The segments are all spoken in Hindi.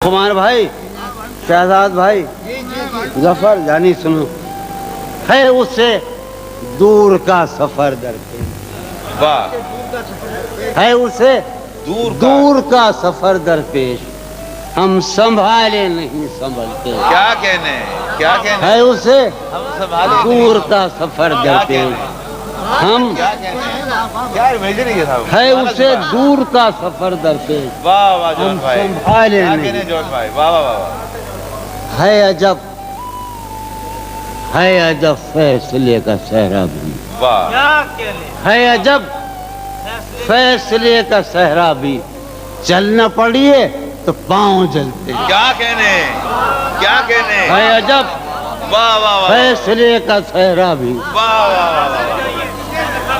कुमार भाई, शहजाद भाई, जफर जानी सुनो, है उससे दूर का सफर दरपेश। वाह। है उसे दूर का सफर दरपेश, हम संभाले नहीं संभलते। क्या कहने, क्या कहने, है उसे हम संभाले दूर का सफर दरपेश, हम क्या इमेजिन था। है उसे दूर का सफर दरपेश, वाह वाह जॉन हम भाई, संभाले क्या नहीं। कहने जॉन भाई, वाह वाह वाह। है अजब, है अजब फैसले का सहरा भी, वाह। है अजब फैसले का सहरा भी, चलना पड़िए तो पांव जलते। क्या कहने, क्या कहने, है अजब वाह वाह वाह, फैसले का सहरा भी, वाह वाह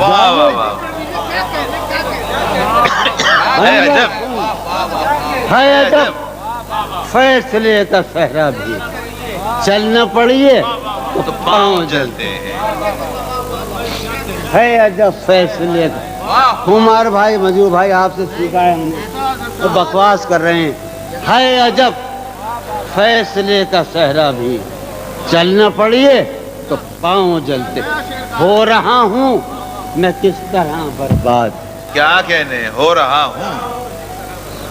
वाह वाह वाह। है अजब, है अजब फैसले का सहरा भी, चलना पड़िए तो पांव जलते। हैं। है अजब फैसले का। कुमार भाई, मजू भाई, आपसे सीखा है हमने, तो बकवास कर रहे हैं। है अजब फैसले का सहरा भी, चलना पड़िए तो पांव जलते। हो रहा हूँ मैं किस तरह बर्बाद, क्या कहने, हो रहा हूँ,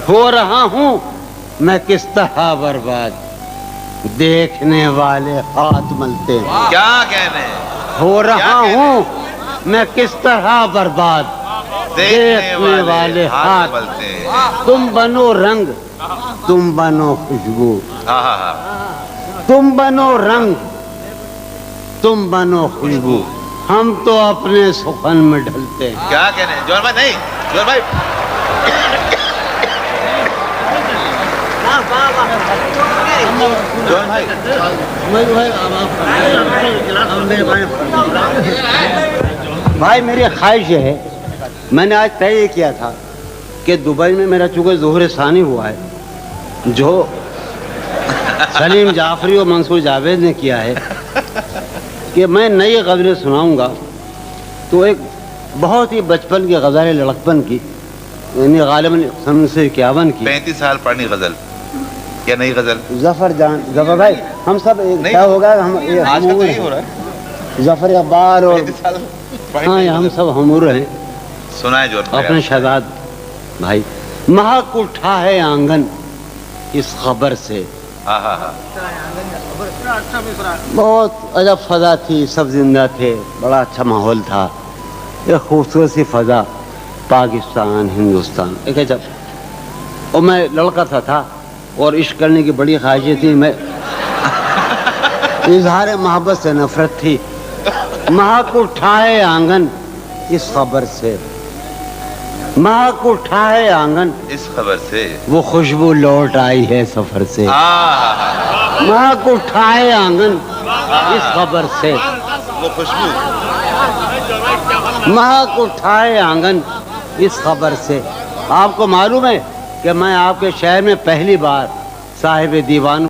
हो रहा हूँ मैं किस तरह बर्बाद, देखने वाले हाथ मलते। क्या कहने, हो रहा हूँ मैं किस तरह बर्बाद, देखने वाले हाथ मलते हैं। तुम बनो रंग, तुम बनो खुशबू, हाँ हाँ हाँ। तुम बनो रंग, तुम बनो खुशबू, हम तो अपने सुखन में ढलते हैं। क्या कहने, जॉन भाई नहीं, जॉन भाई, जॉन भाई, भाई मेरी ख्वाहिश है, मैंने आज तय किया था कि दुबई में मेरा चूंकि ज़ोहर सानी हुआ है, जो सलीम जाफरी और मंसूर जावेद ने किया है, कि मैं नई गज़लें सुनाऊंगा। तो एक बहुत ही बचपन की गज़ल, लड़कपन की, यानी गालिबन सन 1951 की। 35 साल पुरानी गजल या नई गजल? जफर जान, जफर भाई, हम सब एक क्या होगा, हम आज का तो यही हो रहा है। जफर अब्बार और 35 साल हाँ, हम सब हमूर हैं। सुनाए जॉन भाई। अपने शहजाद भाई, महक उठा है आंगन इस खबर से, हाँ हाँ हाँ। बहुत अजब फजा थी, सब जिंदा थे, बड़ा अच्छा माहौल था, एक खूबसूरत सी फजा, पाकिस्तान हिंदुस्तान एक अजब। और मैं लड़का था और इश्क करने की बड़ी ख्वाहिशें थी, मैं इजहार मोहब्बत से नफरत थी। महक उठाए आंगन इस खबर से, महक उठाए आंगन इस खबर से, वो खुशबू लौट आई है सफर से। हाँ, महक उठाए आंगन इस खबर से, वो खुशबू, महक उठाए आंगन इस खबर से। आपको मालूम है कि मैं आपके शहर में पहली बार साहिब दीवान